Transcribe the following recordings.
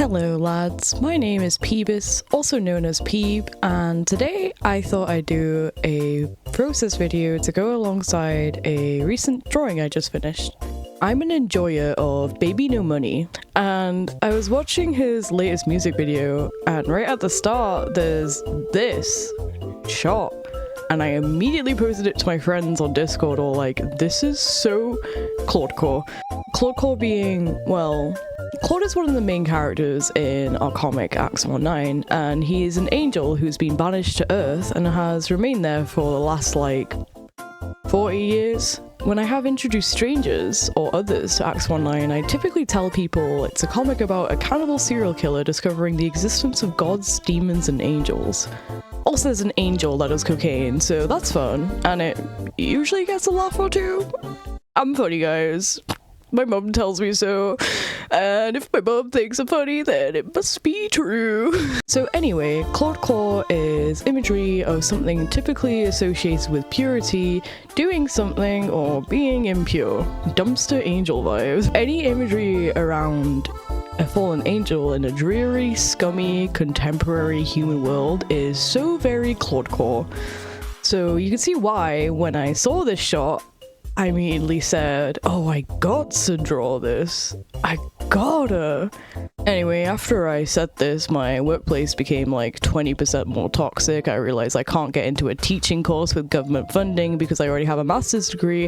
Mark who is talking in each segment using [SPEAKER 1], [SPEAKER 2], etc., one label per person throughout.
[SPEAKER 1] Hello lads, my name is Pibis, also known as Peeb, and today I thought I'd do a process video to go alongside a recent drawing I just finished. I'm an enjoyer of bbno money, and I was watching his latest music video, and right at the start there's this shot, and I immediately posted it to my friends on Discord, all like, this is so Claudecore. Claudecore being, well, Claude is one of the main characters in our comic Acts 1-9, and he is an angel who's been banished to Earth and has remained there for the last, like, 40 years. When I have introduced strangers or others to Acts 1-9, I typically tell people it's a comic about a cannibal serial killer discovering the existence of gods, demons, and angels. Also, there's an angel that does cocaine, so that's fun, and it usually gets a laugh or two. I'm funny, guys. My mum tells me so, and if my mum thinks I'm funny, then it must be true. So anyway, Claudecore is imagery of something typically associated with purity, doing something, or being impure. Dumpster angel vibes. Any imagery around a fallen angel in a dreary, scummy, contemporary human world is so very Claudecore. So you can see why, when I saw this shot, I immediately said, oh, I got to draw this. I gotta. Anyway, after I said this, my workplace became like 20% more toxic. I realized I can't get into a teaching course with government funding because I already have a master's degree.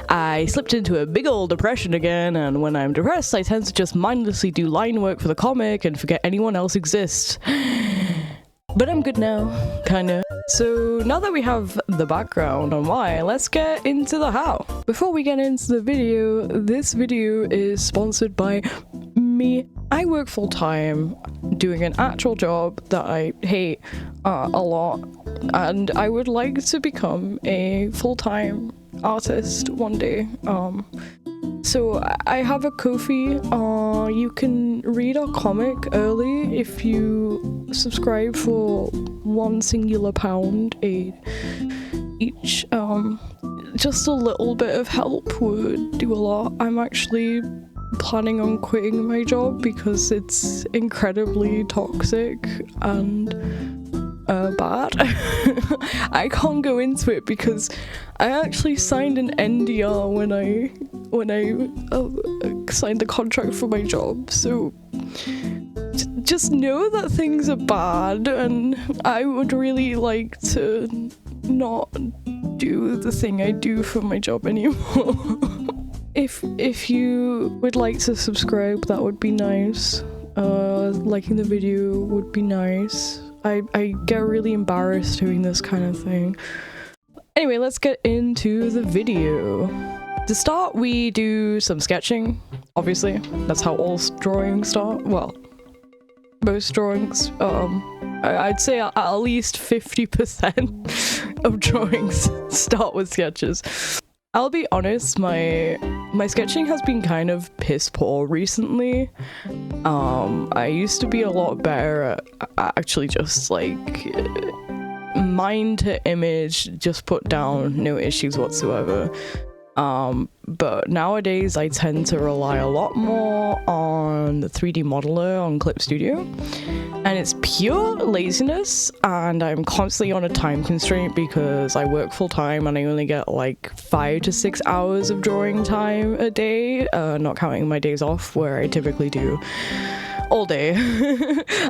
[SPEAKER 1] I slipped into a big old depression again, and when I'm depressed, I tend to just mindlessly do line work for the comic and forget anyone else exists. But I'm good now, kinda. So now that we have the background on why, let's get into the how. Before we get into the video, this video is sponsored by me. I work full-time doing an actual job that I hate a lot, and I would like to become a full-time artist one day. So I have a KOFI. You can read our comic early if you subscribe for £1 singular each. Just a little bit of help would do a lot. I'm actually planning on quitting my job because it's incredibly toxic and bad. I can't go into it because I actually signed an NDR when I signed the contract for my job, so just know that things are bad, and I would really like to not do the thing I do for my job anymore. If you would like to subscribe, that would be nice. Liking the video would be nice. I get really embarrassed doing this kind of thing. Anyway, let's get into the video. To start, we do some sketching, obviously. That's how all drawings start. Well, most drawings. I'd say at least 50% of drawings start with sketches. I'll be honest, my sketching has been kind of piss poor recently. I used to be a lot better at actually just like mind to image, just put down, no issues whatsoever. But nowadays I tend to rely a lot more on the 3D modeler on Clip Studio, and it's pure laziness, and I'm constantly on a time constraint because I work full time and I only get like 5 to 6 hours of drawing time a day, not counting my days off where I typically do all day.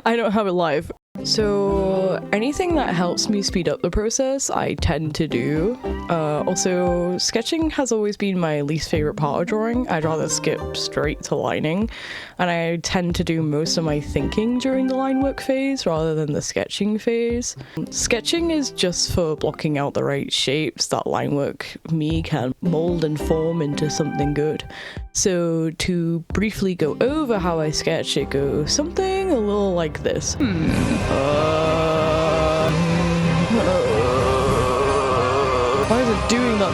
[SPEAKER 1] I don't have a life. So anything that helps me speed up the process, I tend to do. Also, sketching has always been my least favorite part of drawing. I'd rather skip straight to lining, and I tend to do most of my thinking during the line work phase rather than the sketching phase. Sketching is just for blocking out the right shapes that line work me can mold and form into something good. So to briefly go over how I sketch, it goes something a little like this. Why is it doing that?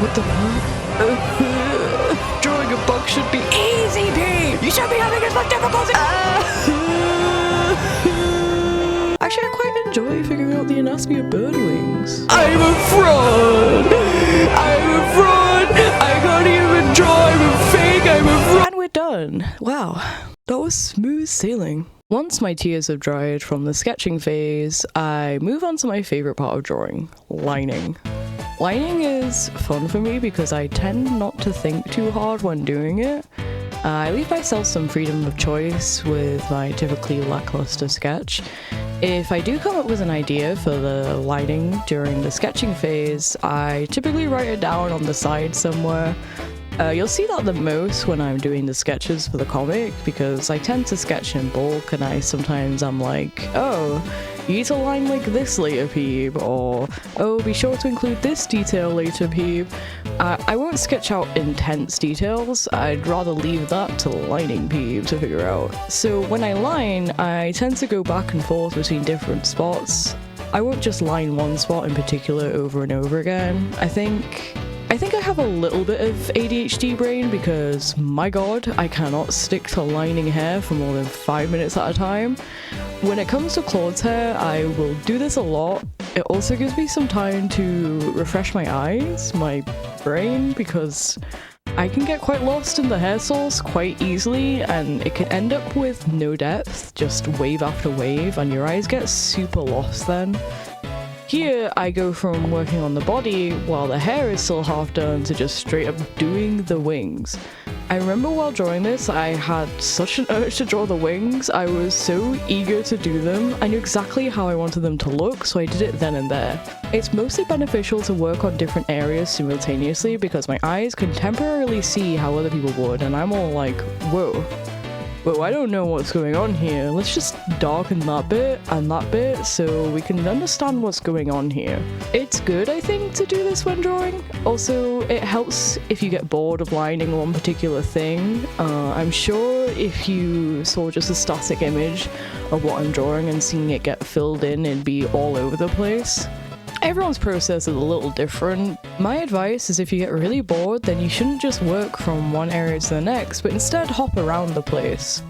[SPEAKER 1] What the fuck? Drawing a bug should be easy, Pete! You should be having as much difficulty! Actually, I quite enjoy figuring out the anatomy of bird wings. I'm a fraud! I'm a fraud! I can't even draw! I'm a fake! I'm a fraud! And we're done. Wow. That was smooth smooth sailing. Once my tears have dried from the sketching phase, I move on to my favourite part of drawing, lining. Lining is fun for me because I tend not to think too hard when doing it. I leave myself some freedom of choice with my typically lackluster sketch. If I do come up with an idea for the lining during the sketching phase, I typically write it down on the side somewhere. You'll see that the most when I'm doing the sketches for the comic, because I tend to sketch in bulk and I'm like, oh, you need to line like this later, peeb, or oh, be sure to include this detail later, peeb. I won't sketch out intense details, I'd rather leave that to lining peeb to figure out. So when I line, I tend to go back and forth between different spots. I won't just line one spot in particular over and over again. I think I have a little bit of ADHD brain because, my god, I cannot stick to lining hair for more than 5 minutes at a time. When it comes to Claude's hair, I will do this a lot. It also gives me some time to refresh my eyes, my brain, because I can get quite lost in the hair source quite easily, and it can end up with no depth, just wave after wave, and your eyes get super lost then. Here, I go from working on the body while the hair is still half done to just straight up doing the wings. I remember while drawing this, I had such an urge to draw the wings. I was so eager to do them. I knew exactly how I wanted them to look, so I did it then and there. It's mostly beneficial to work on different areas simultaneously because my eyes can temporarily see how other people would, and I'm all like, whoa, I don't know what's going on here. Let's just darken that bit and that bit so we can understand what's going on here. It's good, I think, to do this when drawing. Also, it helps if you get bored of lining one particular thing. I'm sure if you saw just a static image of what I'm drawing and seeing it get filled in, it'd be all over the place. Everyone's process is a little different. My advice is if you get really bored, then you shouldn't just work from one area to the next, but instead hop around the place.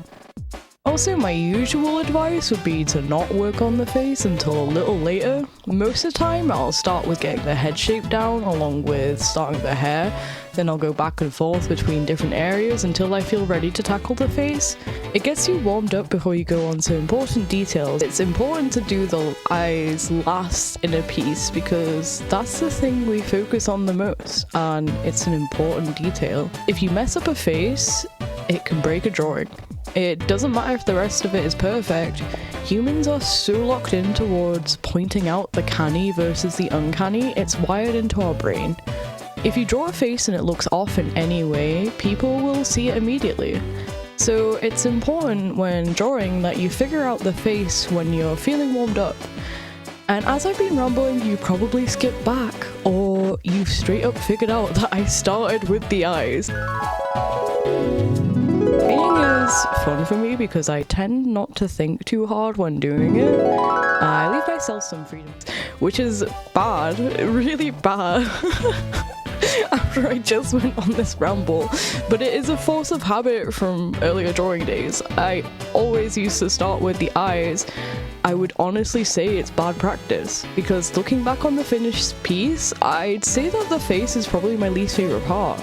[SPEAKER 1] Also, my usual advice would be to not work on the face until a little later. Most of the time, I'll start with getting the head shape down along with starting the hair, then I'll go back and forth between different areas until I feel ready to tackle the face. It gets you warmed up before you go on to important details. It's important to do the eyes last in a piece because that's the thing we focus on the most, and it's an important detail. If you mess up a face, it can break a drawing. It doesn't matter if the rest of it is perfect. Humans are so locked in towards pointing out the canny versus the uncanny, it's wired into our brain. If you draw a face and it looks off in any way, people will see it immediately. So it's important when drawing that you figure out the face when you're feeling warmed up. And as I've been rambling, you probably skipped back, or you've straight up figured out that I started with the eyes. Painting is fun for me because I tend not to think too hard when doing it. I leave myself some freedom, which is bad, really bad. After I just went on this ramble, but it is a force of habit from earlier drawing days. I always used to start with the eyes. I would honestly say it's bad practice, because looking back on the finished piece, I'd say that the face is probably my least favorite part.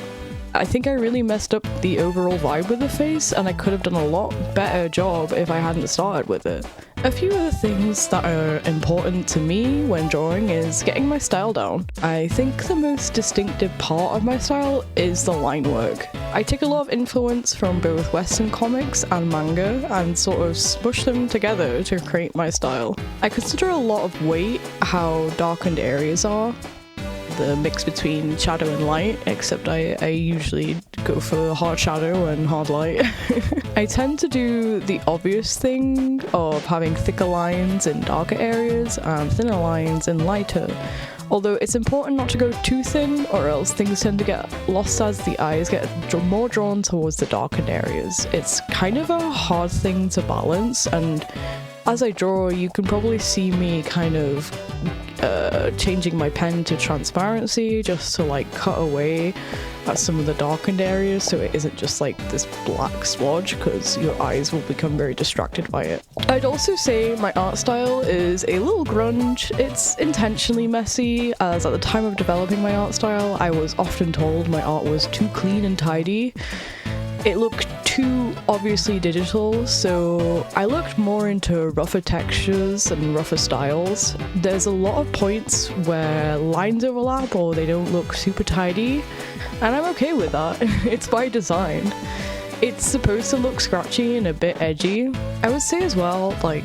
[SPEAKER 1] I think I really messed up the overall vibe with the face, and I could have done a lot better job if I hadn't started with it. A few of the things that are important to me when drawing is getting my style down. I think the most distinctive part of my style is the line work. I take a lot of influence from both Western comics and manga and sort of smush them together to create my style. I consider a lot of weight how darkened areas are. The mix between shadow and light, except I usually go for hard shadow and hard light. I tend to do the obvious thing of having thicker lines in darker areas and thinner lines in lighter. Although it's important not to go too thin, or else things tend to get lost as the eyes get more drawn towards the darkened areas. It's kind of a hard thing to balance, and as I draw, you can probably see me kind of changing my pen to transparency just to like cut away at some of the darkened areas so it isn't just like this black swatch, because your eyes will become very distracted by it. I'd also say my art style is a little grunge. It's intentionally messy, as at the time of developing my art style I was often told my art was too clean and tidy. It looked too obviously digital, so I looked more into rougher textures and rougher styles. There's a lot of points where lines overlap or they don't look super tidy, and I'm okay with that. It's by design. It's supposed to look scratchy and a bit edgy. I would say as well, like,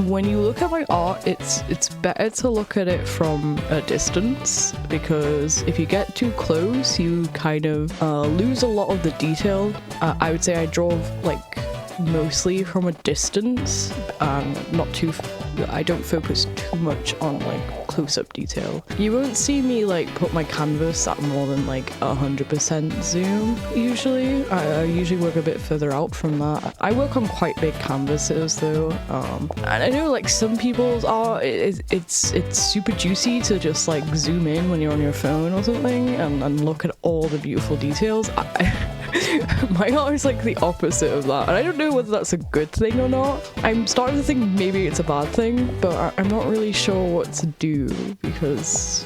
[SPEAKER 1] when you look at my art, it's better to look at it from a distance, because if you get too close, you kind of lose a lot of the detail. I would say I draw like mostly from a distance, I don't focus too much on like close-up detail. You won't see me like put my canvas at more than like 100% zoom usually. I usually work a bit further out from that. I work on quite big canvases though, and I know like some people's art, it's super juicy to just like zoom in when you're on your phone or something and look at all the beautiful details. My art is like the opposite of that, and I don't know whether that's a good thing or not. I'm starting to think maybe it's a bad thing, but I'm not really sure what to do because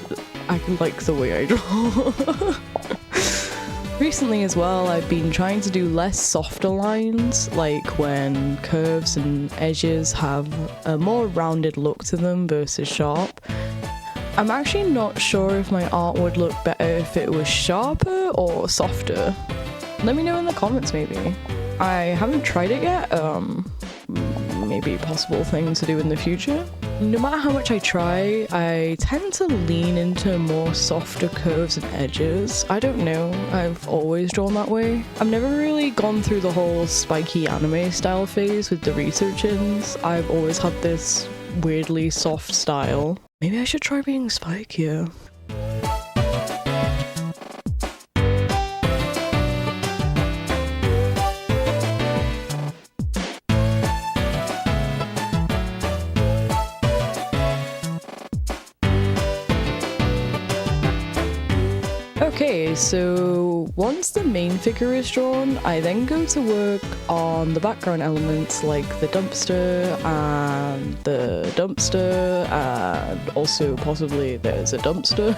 [SPEAKER 1] I like the way I draw. Recently as well, I've been trying to do less softer lines, like when curves and edges have a more rounded look to them versus sharp. I'm actually not sure if my art would look better if it was sharper or softer. Let me know in the comments maybe. I haven't tried it yet, maybe a possible thing to do in the future. No matter how much I try, I tend to lean into more softer curves and edges. I don't know, I've always drawn that way. I've never really gone through the whole spiky anime style phase with the research-ins. I've always had this weirdly soft style. Maybe I should try being spikier. Okay, so once the main figure is drawn, I then go to work on the background elements like the dumpster and also possibly there's a dumpster.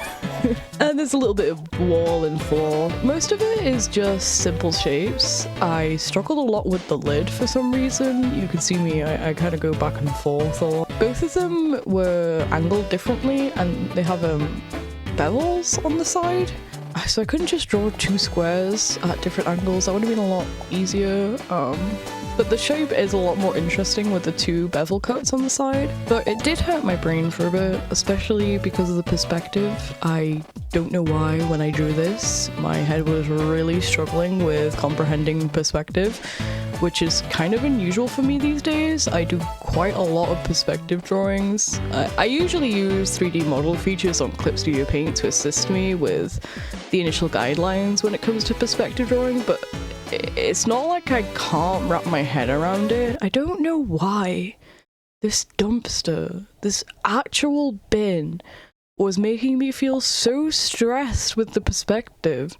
[SPEAKER 1] And there's a little bit of wall and floor. Most of it is just simple shapes. I struggled a lot with the lid for some reason. You can see me, I kind of go back and forth a lot. Both of them were angled differently and they have bevels on the side. So I couldn't just draw two squares at different angles. That would have been a lot easier. But the shape is a lot more interesting with the two bevel cuts on the side. But it did hurt my brain for a bit, especially because of the perspective. I don't know why when I drew this, my head was really struggling with comprehending perspective, which is kind of unusual for me these days. I do quite a lot of perspective drawings. I usually use 3D model features on Clip Studio Paint to assist me with the initial guidelines when it comes to perspective drawing, but it's not like I can't wrap my head around it. I don't know why. This dumpster, this actual bin, was making me feel so stressed with the perspective.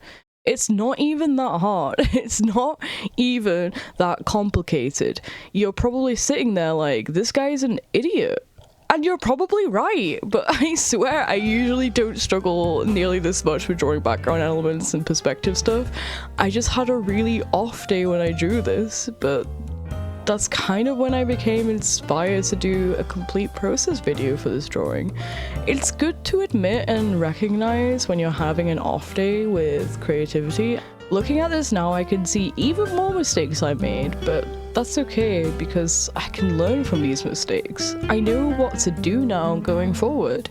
[SPEAKER 1] It's not even that hard. It's not even that complicated. You're probably sitting there like, this guy's an idiot. And you're probably right, but I swear I usually don't struggle nearly this much with drawing background elements and perspective stuff. I just had a really off day when I drew this, but that's kind of when I became inspired to do a complete process video for this drawing. It's good to admit and recognize when you're having an off day with creativity. Looking at this now, I can see even more mistakes I made, but that's okay because I can learn from these mistakes. I know what to do now going forward.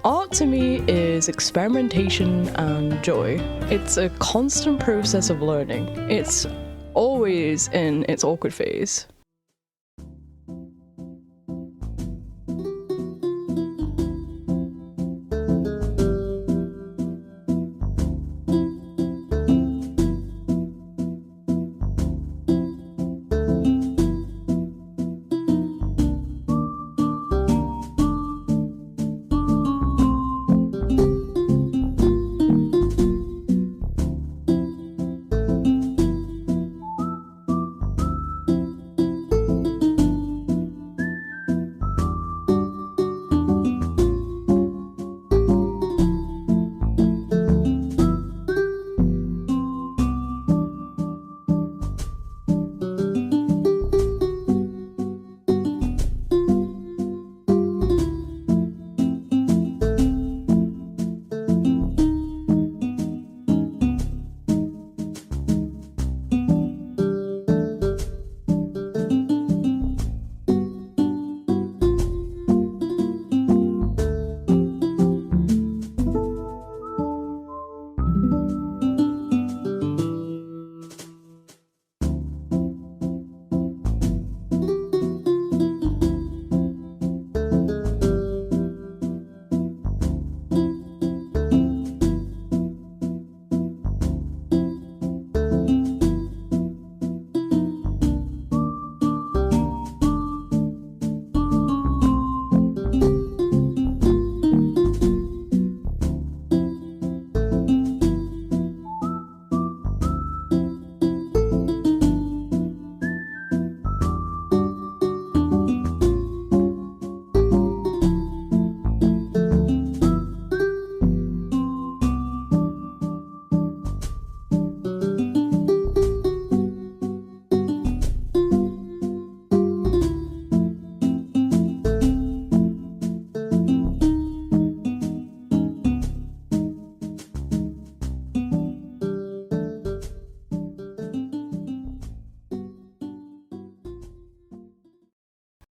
[SPEAKER 1] Art to me is experimentation and joy. It's a constant process of learning. It's always in its awkward phase.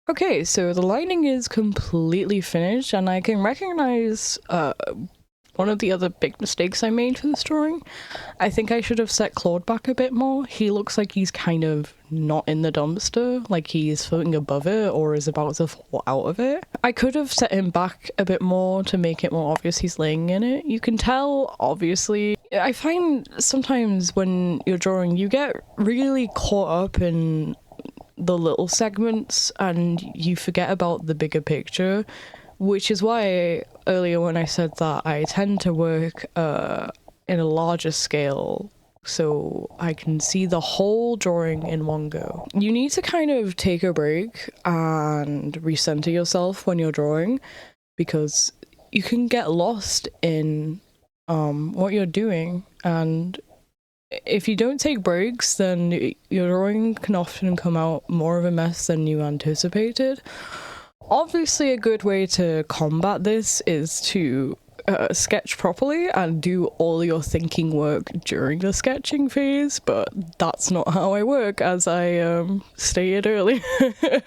[SPEAKER 1] Okay, so the lining is completely finished, and I can recognize one of the other big mistakes I made for this drawing. I think I should have set Claude back a bit more. He looks like he's kind of not in the dumpster, like he's floating above it or is about to fall out of it. I could have set him back a bit more to make it more obvious he's laying in it. You can tell, obviously. I find sometimes when you're drawing, you get really caught up in the little segments and you forget about the bigger picture, which is why earlier when I said that I tend to work in a larger scale so I can see the whole drawing in one go. You need to kind of take a break and recenter yourself when you're drawing, because you can get lost in what you're doing, and if you don't take breaks, then your drawing can often come out more of a mess than you anticipated. Obviously, a good way to combat this is to sketch properly and do all your thinking work during the sketching phase, but that's not how I work, as I stated earlier.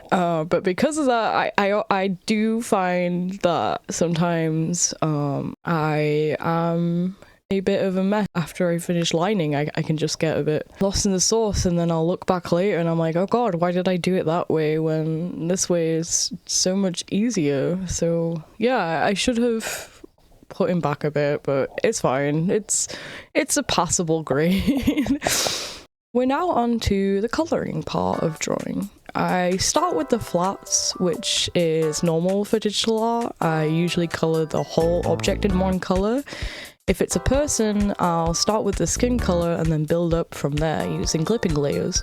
[SPEAKER 1] But because of that, I do find that sometimes I am a bit of a mess. After I finish lining, I can just get a bit lost in the sauce, and then I'll look back later and I'm like, oh god, why did I do it that way when this way is so much easier? So yeah, I should have put him back a bit, but it's fine. It's a passable grade. We're now on to the colouring part of drawing. I start with the flats, which is normal for digital art. I usually colour the whole object in one colour. If it's a person, I'll start with the skin colour and then build up from there using clipping layers.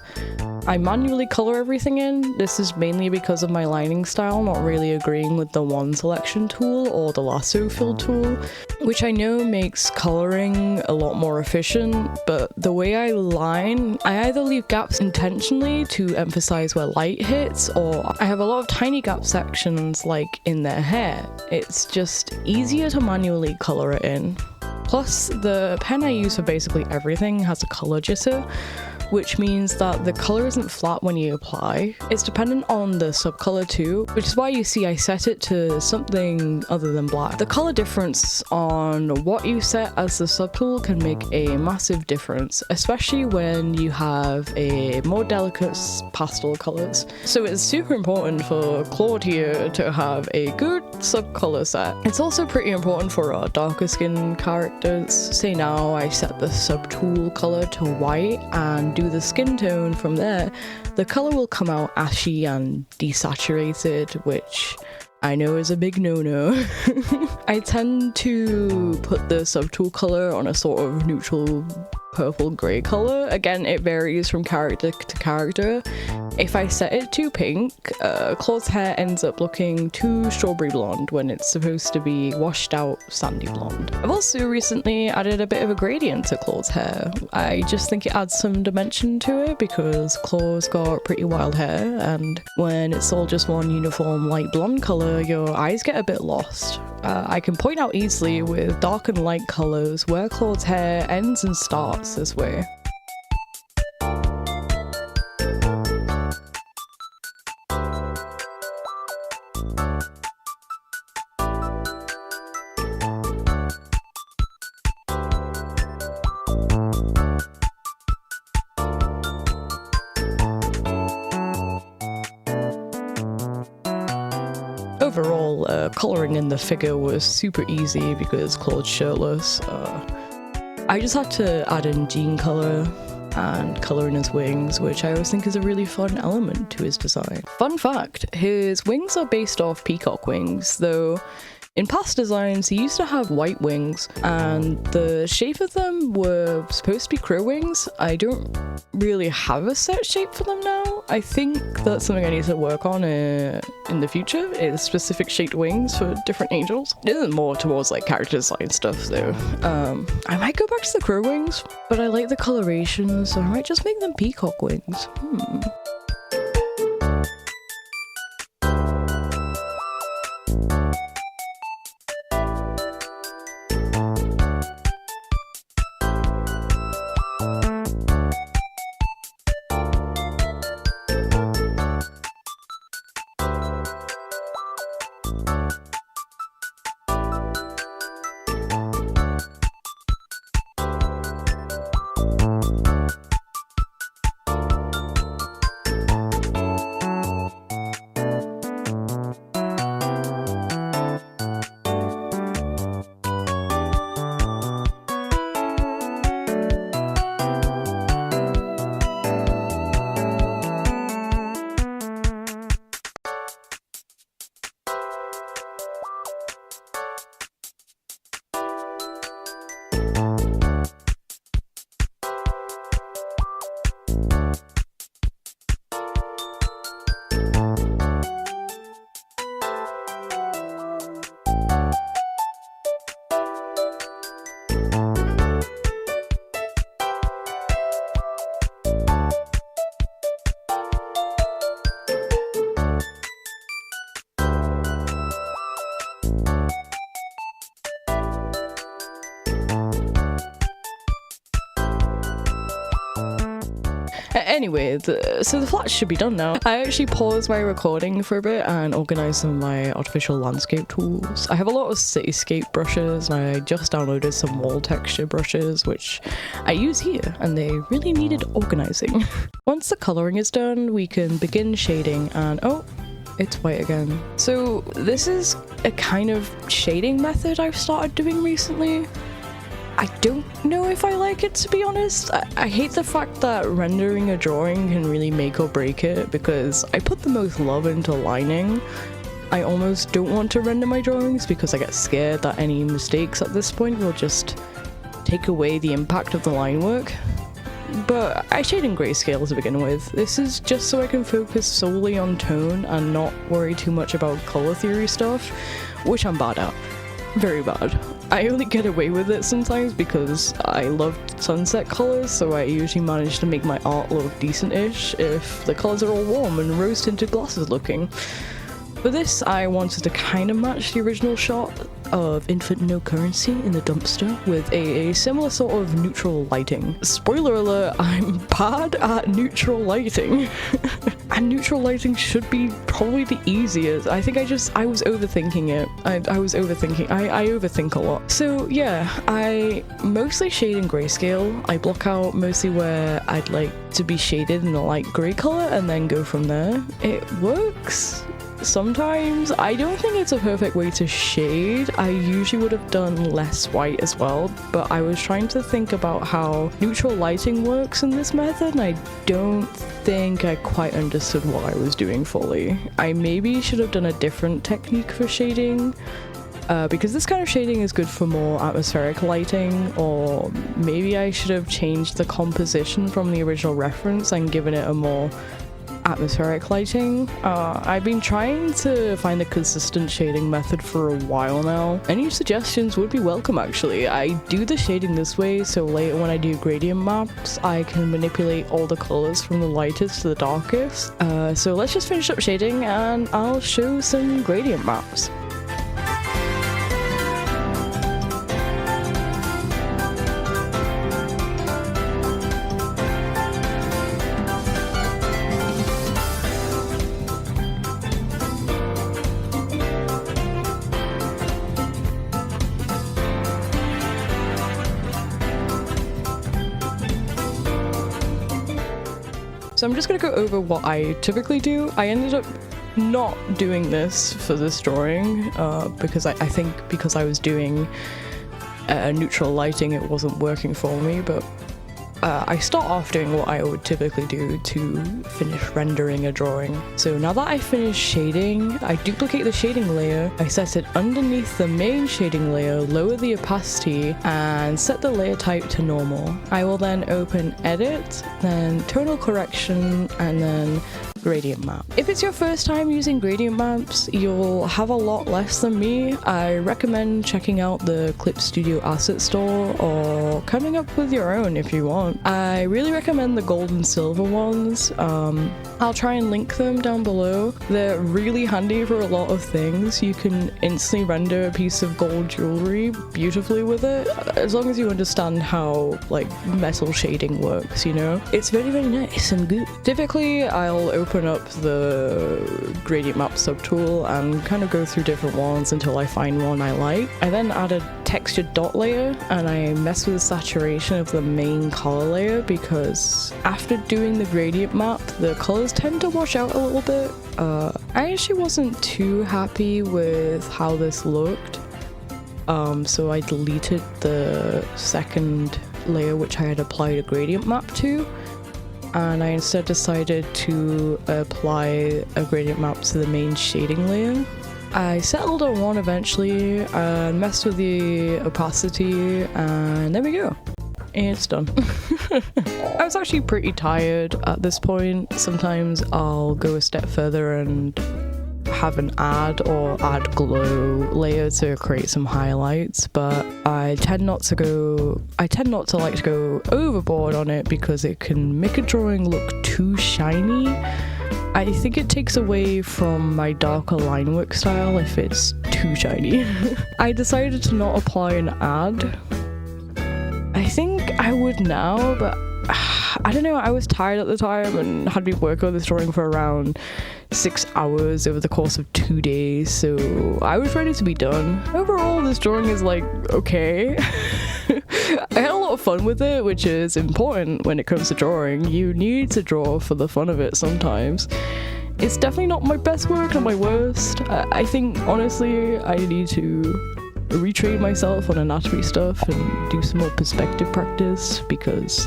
[SPEAKER 1] I manually colour everything in. This is mainly because of my lining style not really agreeing with the one selection tool or the lasso fill tool, which I know makes colouring a lot more efficient, but the way I line, I either leave gaps intentionally to emphasise where light hits, or I have a lot of tiny gap sections like in their hair. It's just easier to manually colour it in. Plus, the pen I use for basically everything has a colour jitter, which means that the colour isn't flat when you apply. It's dependent on the subcolour too, which is why you see I set it to something other than black. The colour difference on what you set as the subtool can make a massive difference, especially when you have a more delicate pastel colours. So it's super important for Claude here to have a good subcolour set. It's also pretty important for our darker skin characters. Say now I set the subtool colour to white and do the skin tone from there, the colour will come out ashy and desaturated, which I know is a big no-no. I tend to put the subtool colour on a sort of neutral purple grey colour. Again, it varies from character to character. If I set it to pink, Claude's hair ends up looking too strawberry blonde when it's supposed to be washed out sandy blonde. I've also recently added a bit of a gradient to Claude's hair. I just think it adds some dimension to it because Claude's got pretty wild hair, and when it's all just one uniform light blonde colour, your eyes get a bit lost. I can point out easily with dark and light colours where Claude's hair ends and starts this way. Overall, colouring in the figure was super easy because Claude's shirtless. I just had to add in jean colour and colour in his wings, which I always think is a really fun element to his design. Fun fact, his wings are based off peacock wings, though in past designs he used to have white wings and the shape of them were supposed to be crow wings. I don't really have a set shape for them now. I think that's something I need to work on in the future, is specific shaped wings for different angels. It isn't more towards like character design stuff though. I might go back to the crow wings, but I like the coloration, so I might just make them peacock wings. Anyway, so the flats should be done now. I actually paused my recording for a bit and organised some of my artificial landscape tools. I have a lot of cityscape brushes and I just downloaded some wall texture brushes which I use here and they really needed organising. Once the colouring is done, we can begin shading and oh, it's white again. So this is a kind of shading method I've started doing recently. I don't know if I like it, to be honest. I hate the fact that rendering a drawing can really make or break it because I put the most love into lining. I almost don't want to render my drawings because I get scared that any mistakes at this point will just take away the impact of the line work. But I shade in grayscale to begin with. This is just so I can focus solely on tone and not worry too much about colour theory stuff, which I'm bad at. Very bad. I only get away with it sometimes because I love sunset colours, so I usually manage to make my art look decent-ish if the colours are all warm and rose-tinted glasses looking. For this, I wanted to kind of match the original shot of infant no currency in the dumpster with a similar sort of neutral lighting. Spoiler alert, I'm bad at neutral lighting. And neutral lighting should be probably the easiest. I think I was overthinking it. I overthink a lot. So yeah, I mostly shade in grayscale. I block out mostly where I'd like to be shaded in a light grey colour and then go from there. It works. Sometimes. I don't think it's a perfect way to shade. I usually would have done less white as well, but I was trying to think about how neutral lighting works in this method and I don't think I quite understood what I was doing fully. I maybe should have done a different technique for shading because this kind of shading is good for more atmospheric lighting, or maybe I should have changed the composition from the original reference and given it a more atmospheric lighting. I've been trying to find a consistent shading method for a while now. Any suggestions would be welcome actually. I do the shading this way so later when I do gradient maps I can manipulate all the colours from the lightest to the darkest. So let's just finish up shading and I'll show some gradient maps. So I'm just going to go over what I typically do. I ended up not doing this for this drawing because I think because I was doing neutral lighting it wasn't working for me, but I start off doing what I would typically do to finish rendering a drawing. So now that I finished shading, I duplicate the shading layer, I set it underneath the main shading layer, lower the opacity, and set the layer type to normal. I will then open Edit, then Tonal Correction, and then Gradient Map. If it's your first time using gradient maps, you'll have a lot less than me. I recommend checking out the Clip Studio Asset Store or coming up with your own if you want. I really recommend the gold and silver ones. I'll try and link them down below. They're really handy for a lot of things. You can instantly render a piece of gold jewelry beautifully with it, as long as you understand how like metal shading works, you know? It's very, very nice and good. Typically, I'll open up the gradient map subtool and kind of go through different ones until I find one I like. I then add a textured dot layer and I mess with the saturation of the main color layer because after doing the gradient map, the colors tend to wash out a little bit. I actually wasn't too happy with how this looked, so I deleted the second layer which I had applied a gradient map to, and I instead decided to apply a gradient map to the main shading layer. I settled on one eventually and messed with the opacity, and there we go. And it's done. I was actually pretty tired at this point. Sometimes I'll go a step further and have an add glow layer to create some highlights, but I tend not to like to go overboard on it because it can make a drawing look too shiny. I think it takes away from my darker line work style if it's too shiny. I decided to not apply an add. I think I would now, but I don't know, I was tired at the time and had been working on this drawing for around 6 hours over the course of 2 days, so I was ready to be done. Overall, this drawing is like, okay. I had a lot of fun with it, which is important when it comes to drawing. You need to draw for the fun of it sometimes. It's definitely not my best work, not my worst. I think, honestly, I need to retrain myself on anatomy stuff and do some more perspective practice because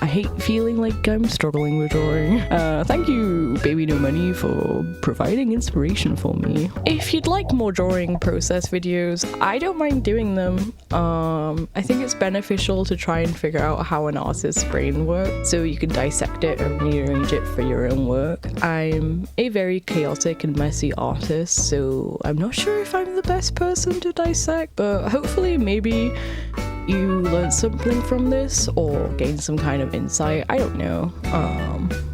[SPEAKER 1] I hate feeling like I'm struggling with drawing. Thank you, bbno Money, for providing inspiration for me. If you'd like more drawing process videos, I don't mind doing them. I think it's beneficial to try and figure out how an artist's brain works so you can dissect it and rearrange it for your own work. I'm a very chaotic and messy artist, so I'm not sure if I'm the best person to dissect, but hopefully maybe you learned something from this or gained some kind of insight. I don't know.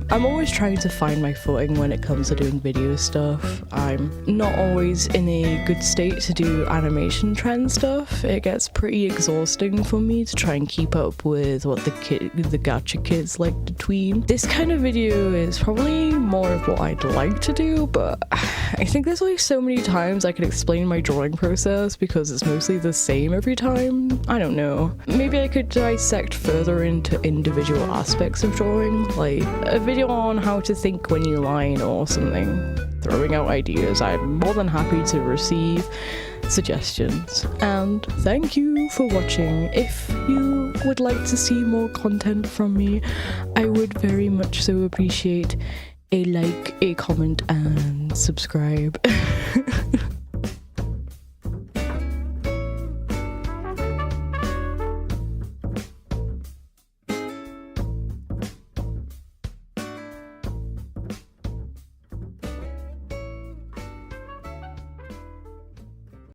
[SPEAKER 1] I'm always trying to find my footing when it comes to doing video stuff. I'm not always in a good state to do animation trend stuff. It gets pretty exhausting for me to try and keep up with what the gacha kids like to tween. This kind of video is probably more of what I'd like to do, but I think there's only so many times I can explain my drawing process because it's mostly the same every time. I don't know. Maybe I could dissect further into individual aspects of drawing, like a video on how to think when you line or something. Throwing out ideas. I'm more than happy to receive suggestions. And thank you for watching. If you would like to see more content from me, I would very much so appreciate a like, a comment, and subscribe.